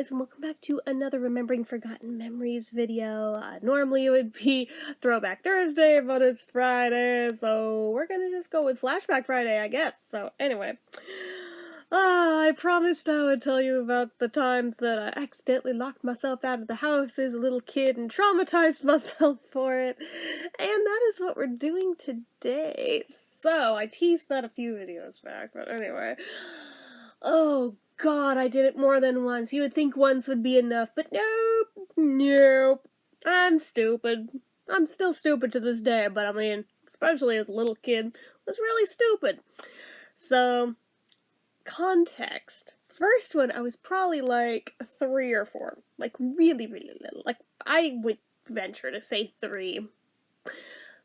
guys, and welcome back to another Remembering Forgotten Memories video. Normally it would be Throwback Thursday, but it's Friday, so we're gonna just go with Flashback Friday, I guess. So anyway, I promised I would tell you about the times that I accidentally locked myself out of the house as a little kid and traumatized myself for it, and that is what we're doing today. So, I teased that a few videos back, but anyway. Oh God, I did it more than once. You would think once would be enough, but nope. I'm stupid. I'm still stupid to this day, but I mean, especially as a little kid, was really stupid. So, context. First one, I was probably like 3 or 4. Like, really, really little. Like, I would venture to say 3.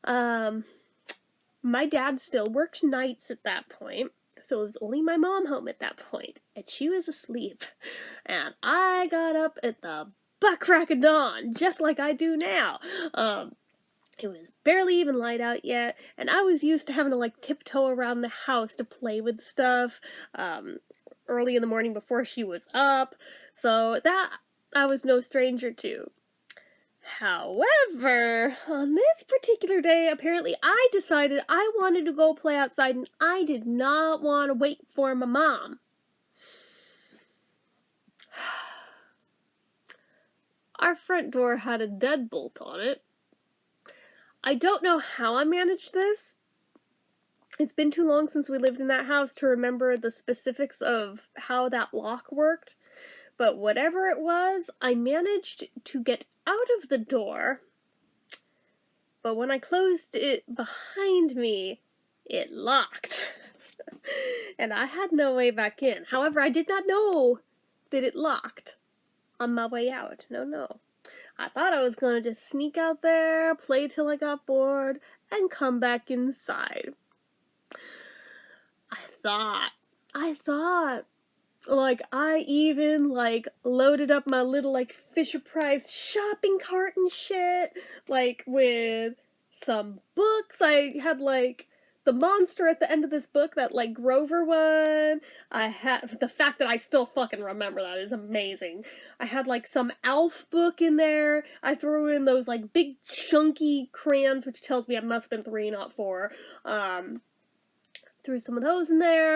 My dad still worked nights at that point, so it was only my mom home at that point, and she was asleep. And I got up at the butt crack of dawn, just like I do now. It was barely even light out yet, and I was used to having to, like, tiptoe around the house to play with stuff, early in the morning before she was up, so that I was no stranger to. However, on this particular day, apparently I decided I wanted to go play outside and I did not want to wait for my mom. Our front door had a deadbolt on it. I don't know how I managed this. It's been too long since we lived in that house to remember the specifics of how that lock worked. But whatever it was, I managed to get out of the door, but when I closed it behind me, it locked. And I had no way back in. However, I did not know that it locked on my way out. No. I thought I was gonna just sneak out there, play till I got bored, and come back inside. I thought. Like, I even, like, loaded up my little, like, Fisher-Price shopping cart and shit, like, with some books. I had, like, the monster at the end of this book, that, like, Grover one. I had, the fact that I still fucking remember that is amazing. I had, like, some Alf book in there. I threw in those, like, big chunky crayons, which tells me I must have been 3, not 4. Threw some of those in there.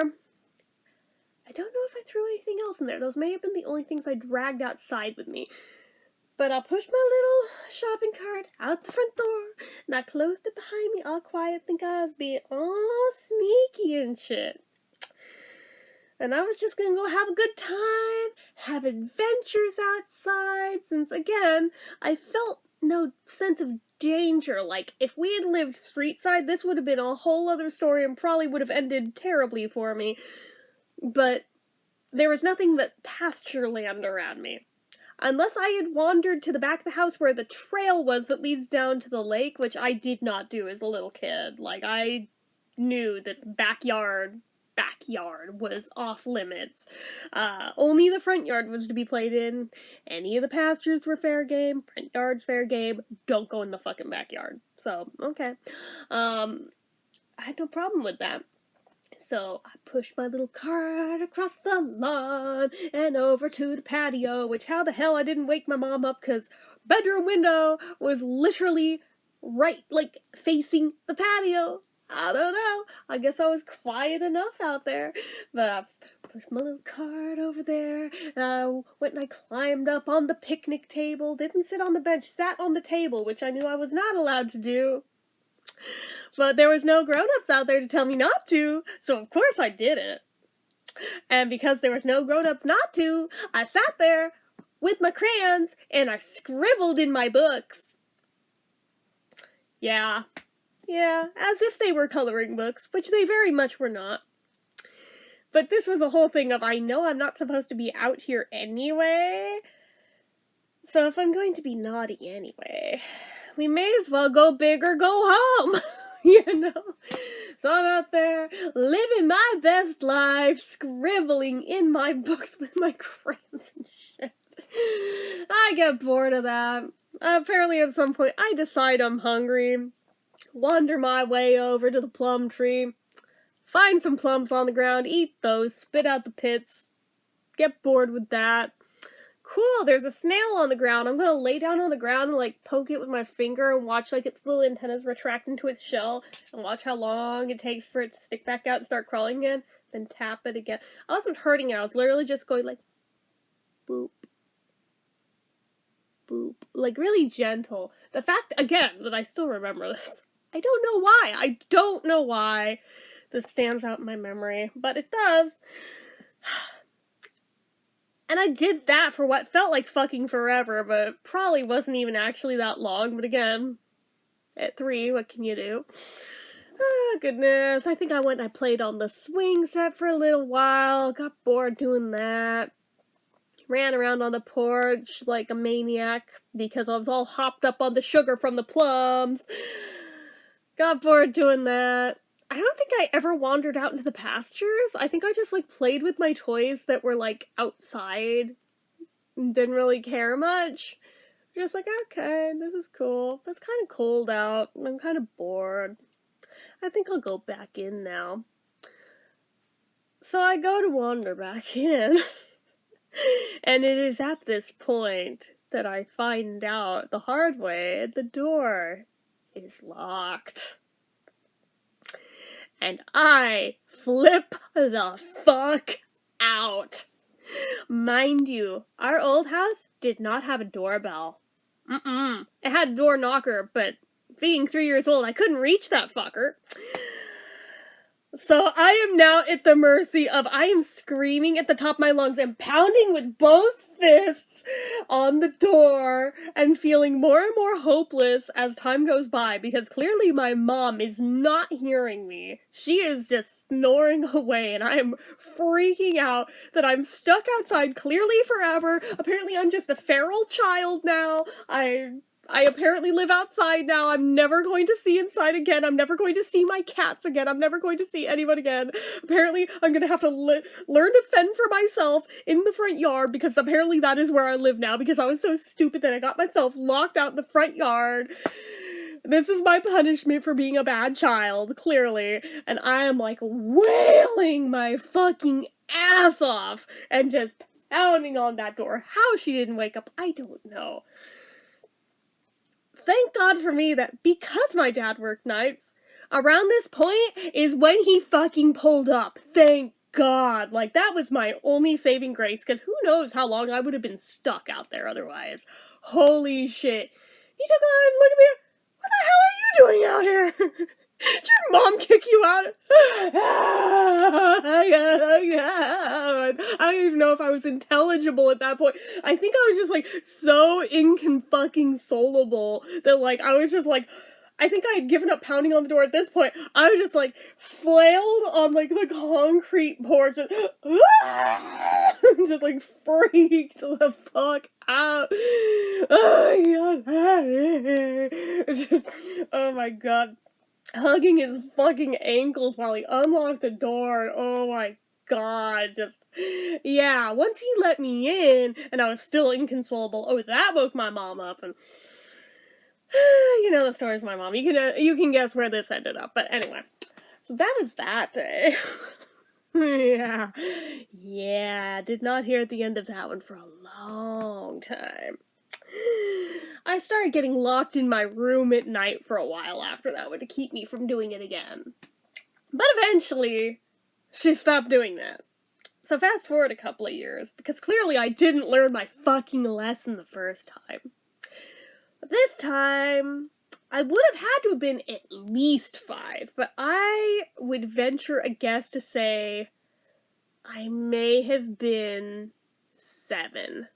I don't know if I threw anything else in there. Those may have been the only things I dragged outside with me. But I pushed my little shopping cart out the front door, and I closed it behind me all quiet, think I was being all sneaky and shit. And I was just gonna go have a good time, have adventures outside, since, again, I felt no sense of danger. Like, if we had lived street side, this would have been a whole other story and probably would have ended terribly for me. But there was nothing but pasture land around me. Unless I had wandered to the back of the house where the trail was that leads down to the lake, which I did not do as a little kid. Like, I knew that backyard was off limits. Only the front yard was to be played in. Any of the pastures were fair game. Front yard's fair game. Don't go in the fucking backyard. So, okay. I had no problem with that. So I pushed my little cart across the lawn and over to the patio, which how the hell I didn't wake my mom up, because bedroom window was literally right, like, facing the patio. I don't know. I guess I was quiet enough out there. But I pushed my little cart over there, and I went and I climbed up on the picnic table. Didn't sit on the bench, sat on the table, which I knew I was not allowed to do. But there was no grown-ups out there to tell me not to, so of course I did it. And because there was no grown-ups not to, I sat there with my crayons and I scribbled in my books. Yeah, as if they were coloring books, which they very much were not. But this was a whole thing of, I know I'm not supposed to be out here anyway, so if I'm going to be naughty anyway, we may as well go big or go home. You know? So I'm out there, living my best life, scribbling in my books with my crayons and shit. I get bored of that. Apparently at some point I decide I'm hungry, wander my way over to the plum tree, find some plums on the ground, eat those, spit out the pits, get bored with that, cool, there's a snail on the ground. I'm gonna lay down on the ground and, like, poke it with my finger and watch, like, its little antennas retract into its shell and watch how long it takes for it to stick back out and start crawling again. Then tap it again. I wasn't hurting it. I was literally just going, like, boop. Boop. Like, really gentle. The fact, again, that I still remember this. I don't know why. I don't know why this stands out in my memory, but it does. And I did that for what felt like fucking forever, but probably wasn't even actually that long. But again, at 3, what can you do? Oh, goodness. I think I went and I played on the swing set for a little while. Got bored doing that. Ran around on the porch like a maniac because I was all hopped up on the sugar from the plums. Got bored doing that. I don't think I ever wandered out into the pastures. I think I just, like, played with my toys that were, like, outside. Didn't really care much. Just like, okay, this is cool. But it's kind of cold out. I'm kind of bored. I think I'll go back in now. So I go to wander back in. And it is at this point that I find out the hard way the door is locked. And I flip the fuck out. Mind you, our old house did not have a doorbell. It had a door knocker, but being 3 years old, I couldn't reach that fucker. So I am now at the mercy of, I am screaming at the top of my lungs and pounding with both fists on the door and feeling more and more hopeless as time goes by because clearly my mom is not hearing me. She is just snoring away and I am freaking out that I'm stuck outside clearly forever. Apparently I'm just a feral child now. I apparently live outside now. I'm never going to see inside again. I'm never going to see my cats again. I'm never going to see anyone again. Apparently, I'm going to have to learn to fend for myself in the front yard because apparently that is where I live now because I was so stupid that I got myself locked out in the front yard. This is my punishment for being a bad child, clearly. And I am, like, wailing my fucking ass off and just pounding on that door. How she didn't wake up, I don't know. Thank God for me that because my dad worked nights, around this point is when he fucking pulled up. Thank God. Like, that was my only saving grace, because who knows how long I would have been stuck out there otherwise. Holy shit. He took a line, look at me. What the hell are you doing out here? Did your mom kick you out? I don't even know if I was intelligible at that point. I think I was just, like, so inconfucking-solable that, like, I was just, like, I think I had given up pounding on the door at this point. I was just, like, flailed on, like, the concrete porch and just, like, freaked the fuck out. Oh my God. Oh my God. Hugging his fucking ankles while he unlocked the door, and oh my God, just, yeah, once he let me in, and I was still inconsolable, oh, that woke my mom up, and, you know the story of my mom, you can guess where this ended up, but anyway, so that was that day. Yeah, did not hear the end of that one for a long time. I started getting locked in my room at night for a while after that one to keep me from doing it again. But eventually, she stopped doing that. So fast forward a couple of years, because clearly I didn't learn my fucking lesson the first time. But this time, I would have had to have been at least 5, but I would venture a guess to say I may have been 7.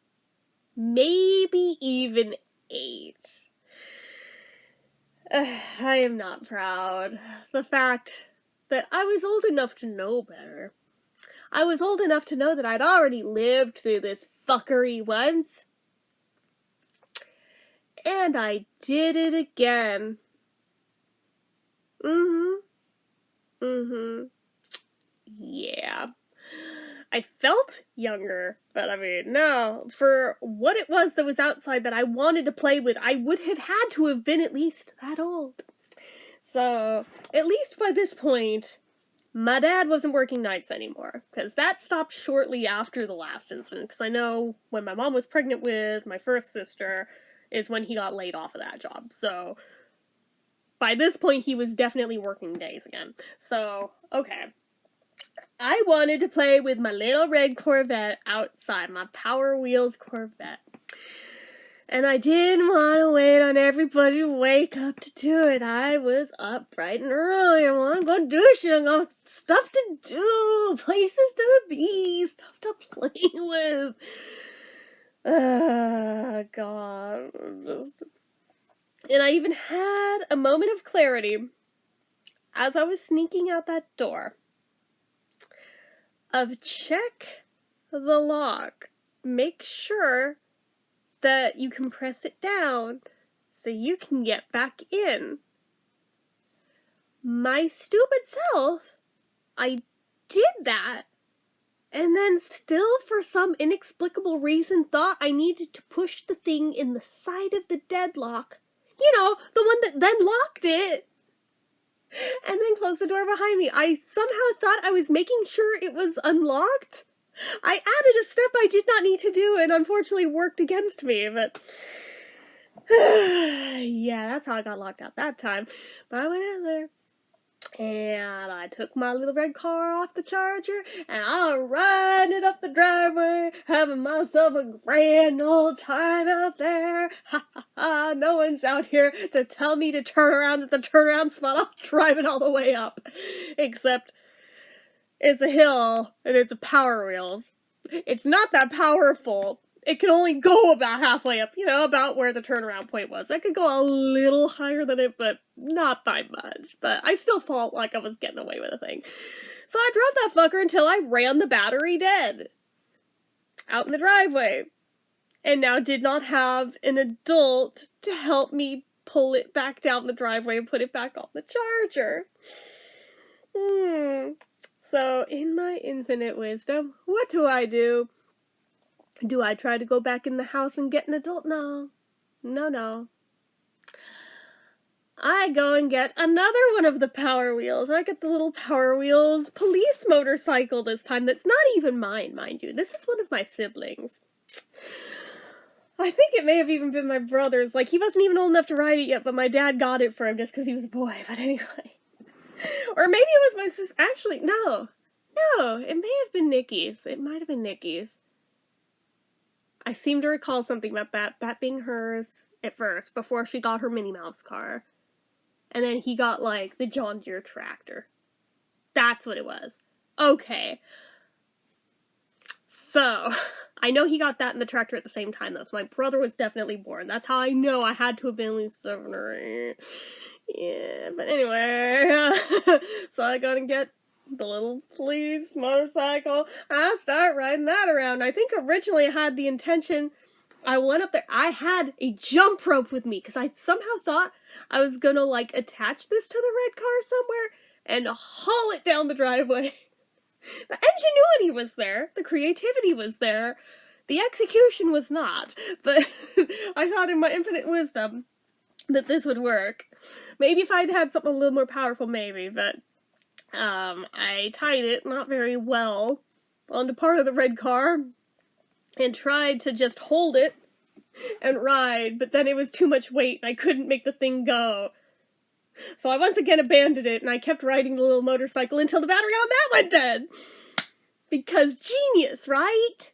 Maybe even 8. I am not proud. The fact that I was old enough to know better. I was old enough to know that I'd already lived through this fuckery once. And I did it again. Yeah. I felt younger, but I mean, no, for what it was that was outside that I wanted to play with, I would have had to have been at least that old. So, at least by this point, My dad wasn't working nights anymore, because that stopped shortly after the last incident, because I know when my mom was pregnant with my first sister is when he got laid off of that job. So by this point, he was definitely working days again. So, okay. I wanted to play with my little red Corvette outside, my Power Wheels Corvette. And I didn't want to wait on everybody to wake up to do it. I was up bright and early. I want to go do shit. I got stuff to do, places to be, stuff to play with. God. And I even had a moment of clarity as I was sneaking out that door of check the lock. Make sure that you can press it down so you can get back in. My stupid self, I did that, and then still for some inexplicable reason thought I needed to push the thing in the side of the deadlock. You know, the one that then locked it, and then closed the door behind me. I somehow thought I was making sure it was unlocked. I added a step I did not need to do, and unfortunately worked against me, but yeah, that's how I got locked out that time. But I went in there, and I took my little red car off the charger, and I riding it up the driveway, having myself a grand old time out there. Ha ha ha, no one's out here to tell me to turn around at the turnaround spot. I'll drive it all the way up. Except it's a hill, and it's a Power Wheels. It's not that powerful. It can only go about halfway up, you know, about where the turnaround point was. I could go a little higher than it, but not by much. But I still felt like I was getting away with the thing. So I drove that fucker until I ran the battery dead. Out in the driveway. And now did not have an adult to help me pull it back down the driveway and put it back on the charger. So, in my infinite wisdom, what do? Do I try to go back in the house and get an adult? No. No. I go and get another one of the Power Wheels. I get the little Power Wheels police motorcycle this time that's not even mine, mind you. This is one of my siblings. I think it may have even been my brother's. Like, he wasn't even old enough to ride it yet, but my dad got it for him just because he was a boy. But anyway. Or maybe it was my sister. Actually, no. No, it may have been Nikki's. It might have been Nikki's. I seem to recall something about that being hers at first, before she got her Minnie Mouse car. And then he got, like, the John Deere tractor. That's what it was. Okay. So, I know he got that and the tractor at the same time, though, so my brother was definitely born. That's how I know I had to have been at least 7 or 8. Yeah, but anyway, so I go and get the little police motorcycle. I start riding that around. I think originally I had the intention, I went up there, I had a jump rope with me, because I somehow thought I was gonna, like, attach this to the red car somewhere and haul it down the driveway. The ingenuity was there, the creativity was there, the execution was not, but I thought in my infinite wisdom that this would work. Maybe if I'd had something a little more powerful, maybe, but I tied it not very well onto part of the red car and tried to just hold it and ride, but then it was too much weight and I couldn't make the thing go. So I once again abandoned it and I kept riding the little motorcycle until the battery on that went dead. Because genius, right?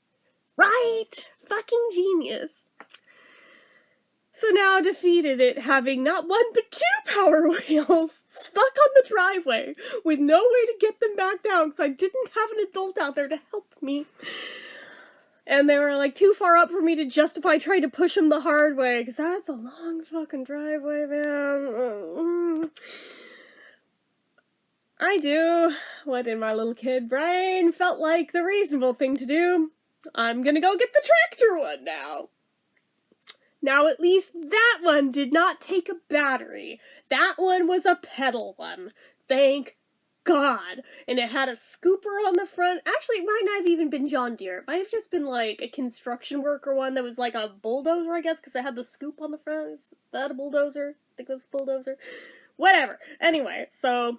Right? Fucking genius. So now I defeated it, having not one but 2 Power Wheels stuck on the driveway with no way to get them back down because I didn't have an adult out there to help me. And they were like too far up for me to justify trying to push them the hard way because that's a long fucking driveway, man. I do what in my little kid brain felt like the reasonable thing to do. I'm gonna go get the tractor one now. Now, at least that one did not take a battery. That one was a pedal one. Thank God. And it had a scooper on the front. Actually, it might not have even been John Deere. It might have just been, like, a construction worker one that was like a bulldozer, I guess, because it had the scoop on the front. Is that a bulldozer? I think it was a bulldozer. Whatever. Anyway, so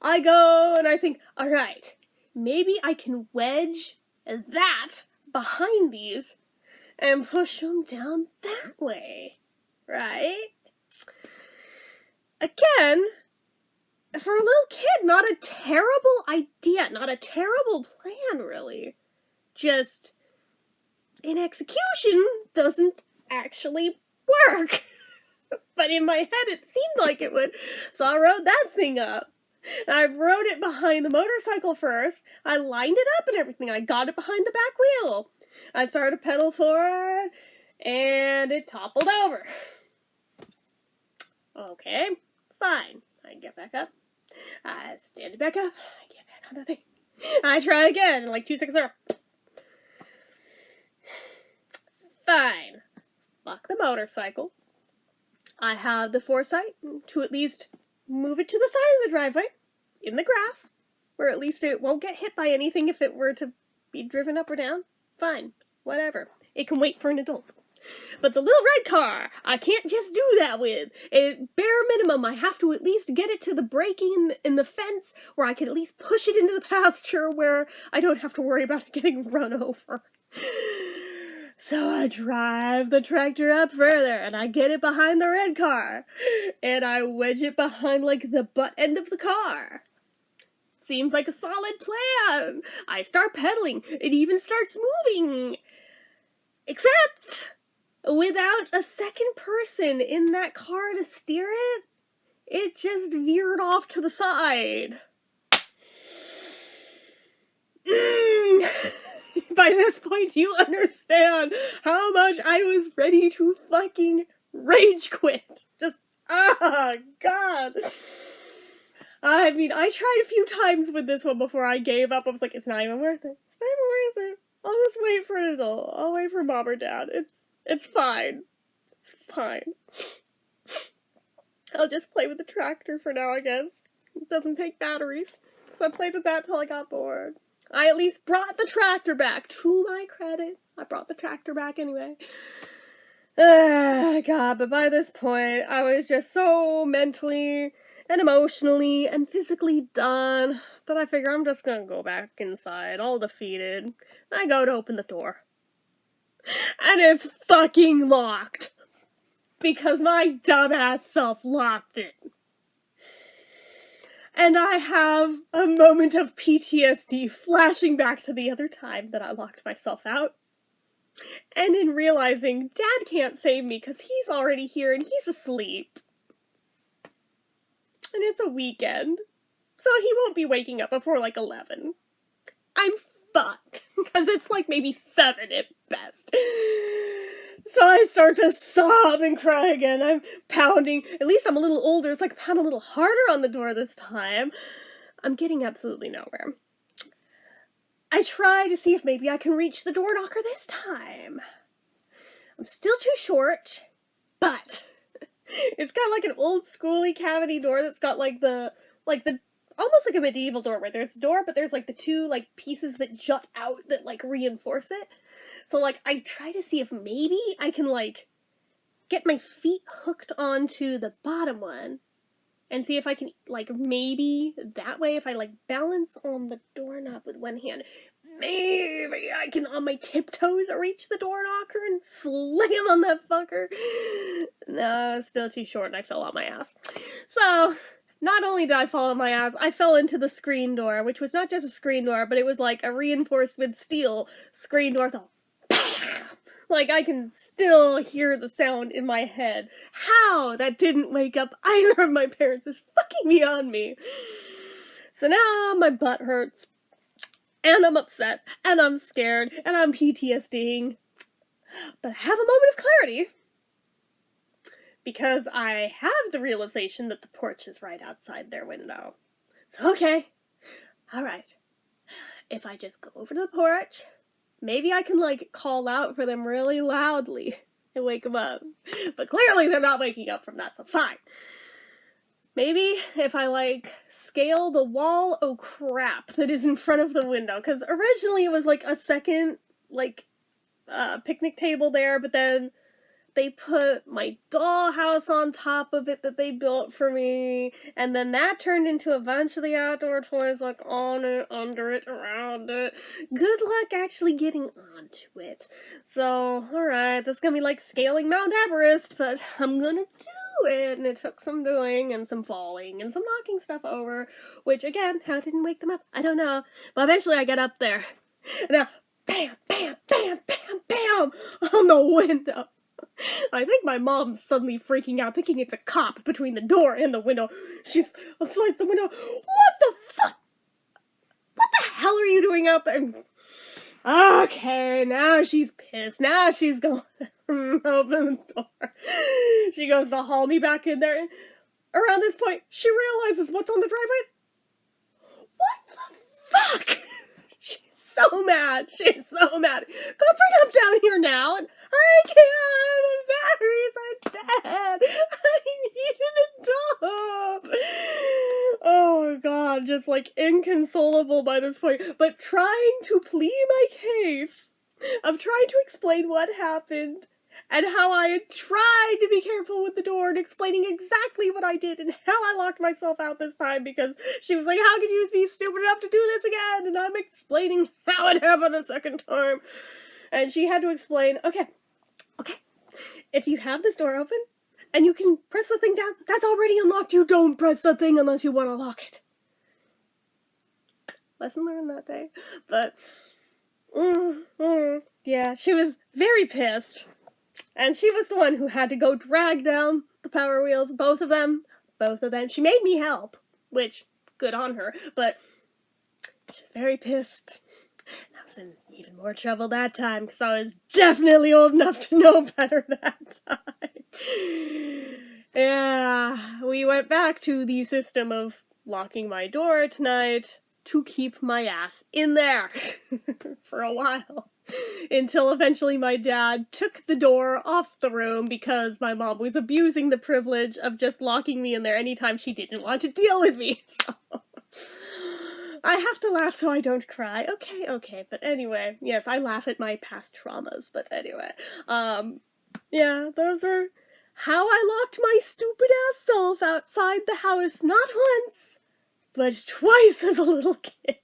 I go and I think, alright, maybe I can wedge that behind these and push them down that way, right? Again, for a little kid, not a terrible idea, not a terrible plan, really. Just, in execution, doesn't actually work. But in my head, it seemed like it would, so I rode that thing up. And I rode it behind the motorcycle first. I lined it up and everything. I got it behind the back wheel. I started to pedal forward, and it toppled over. Okay, fine. I get back up. I stand it back up. I get back on the thing. I try again, like 2 seconds later. Fine. Fuck the motorcycle. I have the foresight to at least move it to the side of the driveway, in the grass, where at least it won't get hit by anything if it were to be driven up or down. Fine. Whatever. It can wait for an adult. But the little red car, I can't just do that with. Bare minimum, I have to at least get it to the braking in the fence, where I can at least push it into the pasture where I don't have to worry about it getting run over. So I drive the tractor up further, and I get it behind the red car, and I wedge it behind, like, the butt end of the car. Seems like a solid plan. I start pedaling. It even starts moving. Except, without a second person in that car to steer it, it just veered off to the side. By this point, you understand how much I was ready to fucking rage quit. Just, God. I mean, I tried a few times with this one before I gave up. I was like, it's not even worth it. It's not even worth it. I'll just wait for an adult. I'll wait for mom or dad. It's fine. It's fine. I'll just play with the tractor for now, I guess. It doesn't take batteries. So I played with that till I got bored. I at least brought the tractor back. To my credit, I brought the tractor back anyway. God, but by this point, I was just so mentally and emotionally and physically done that I figure I'm just gonna go back inside, all defeated. I go to open the door. And it's fucking locked. Because my dumbass self locked it. And I have a moment of PTSD flashing back to the other time that I locked myself out. And in realizing Dad can't save me because he's already here and he's asleep. And it's a weekend. So he won't be waking up before like 11. I'm fucked. Because it's like maybe 7 at best. So I start to sob and cry again. I'm pounding. At least I'm a little older, so I can pound a little harder on the door this time. I'm getting absolutely nowhere. I try to see if maybe I can reach the door knocker this time. I'm still too short, but it's got like an old schooly cavity door that's got like the almost like a medieval door where there's a door, but there's like the two like pieces that jut out that like reinforce it. So, like, I try to see if maybe I can, like, get my feet hooked onto the bottom one and see if I can, like, maybe that way, if I, like, balance on the doorknob with one hand, maybe I can, on my tiptoes, reach the door knocker and slam on that fucker. No, still too short and I fell on my ass. So, not only did I fall on my ass, I fell into the screen door, which was not just a screen door, but it was, like, a reinforced with steel screen door, so like, I can still hear the sound in my head. How that didn't wake up either of my parents is fucking beyond me. So now my butt hurts, and I'm upset, and I'm scared, and I'm PTSDing. But I have a moment of clarity, because I have the realization that the porch is right outside their window. So, okay, alright. If I just go over to the porch, maybe I can, like, call out for them really loudly and wake them up. But clearly they're not waking up from that, so fine. Maybe if I, like, scale the wall, oh crap, that is in front of the window. Because originally it was, like, a second, like, picnic table there, but then they put my dollhouse on top of it that they built for me, and then that turned into a bunch of the outdoor toys, like on it, under it, around it. Good luck actually getting onto it. So, alright, that's gonna be like scaling Mount Everest, but I'm gonna do it, and it took some doing, and some falling, and some knocking stuff over, which, again, how didn't wake them up? I don't know, but eventually I get up there. And now, bam, bam, bam, bam, bam, on the window. I think my mom's suddenly freaking out, thinking it's a cop between the door and the window. She's outside the window. What the fuck? What the hell are you doing out there? Okay, now she's pissed. Now she's going to open the door. She goes to haul me back in there. Around this point, she realizes what's on the driveway. What the fuck? She's so mad. She's so mad. Go bring him down here now. I can't! The batteries are dead! I need an adult! Oh god, just like inconsolable by this point, but trying to plead my case of trying to explain what happened and how I had tried to be careful with the door and explaining exactly what I did and how I locked myself out this time because she was like, how could you be stupid enough to do this again? And I'm explaining how it happened a second time. And she had to explain, okay, if you have this door open, and you can press the thing down, that's already unlocked. You don't press the thing unless you want to lock it. Lesson learned that day. But, yeah, she was very pissed. And she was the one who had to go drag down the Power Wheels, both of them. She made me help, which, good on her, but she was very pissed. I was in even more trouble that time, because I was definitely old enough to know better that time. Yeah, we went back to the system of locking my door tonight to keep my ass in there for a while. Until eventually my dad took the door off the room because my mom was abusing the privilege of just locking me in there anytime she didn't want to deal with me. So I have to laugh so I don't cry. Okay, but anyway, yes, I laugh at my past traumas, but anyway. Yeah, those are how I locked my stupid-ass self outside the house, not once, but twice as a little kid.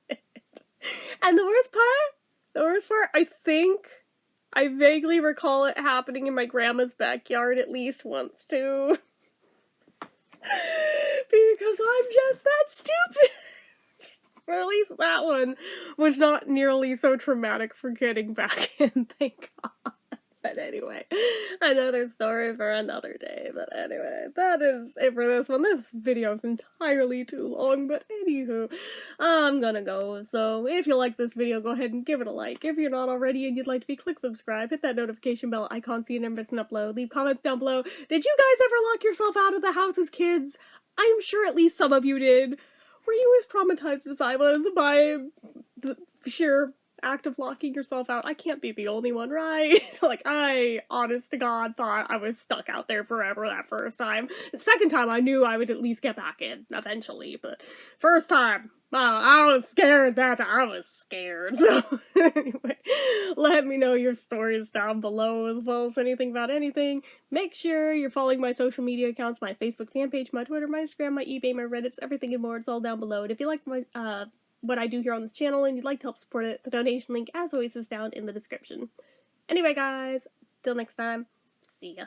And the worst part, I think I vaguely recall it happening in my grandma's backyard at least once, too. Because I'm just that stupid. Or at least that one was not nearly so traumatic for getting back in, thank God. But anyway, another story for another day. But anyway, that is it for this one. This video is entirely too long, but anywho, I'm gonna go. So if you like this video, go ahead and give it a like. If you're not already and you'd like to be, click subscribe, hit that notification bell icon so you never miss an upload. Leave comments down below. Did you guys ever lock yourself out of the house as kids? I'm sure at least some of you did. Were you as traumatized as I was by the sheer act of locking yourself out? I can't be the only one, right? Like, I, honest to God, thought I was stuck out there forever that first time. The second time, I knew I would at least get back in, eventually, but first time, I was scared that I was scared. So, anyway, let me know your stories down below, as well as anything about anything. Make sure you're following my social media accounts, my Facebook fan page, my Twitter, my Instagram, my eBay, my Reddits, everything and more. It's all down below. And if you like my, what I do here on this channel and you'd like to help support it, the donation link, as always, is down in the description. Anyway, guys, till next time, see ya.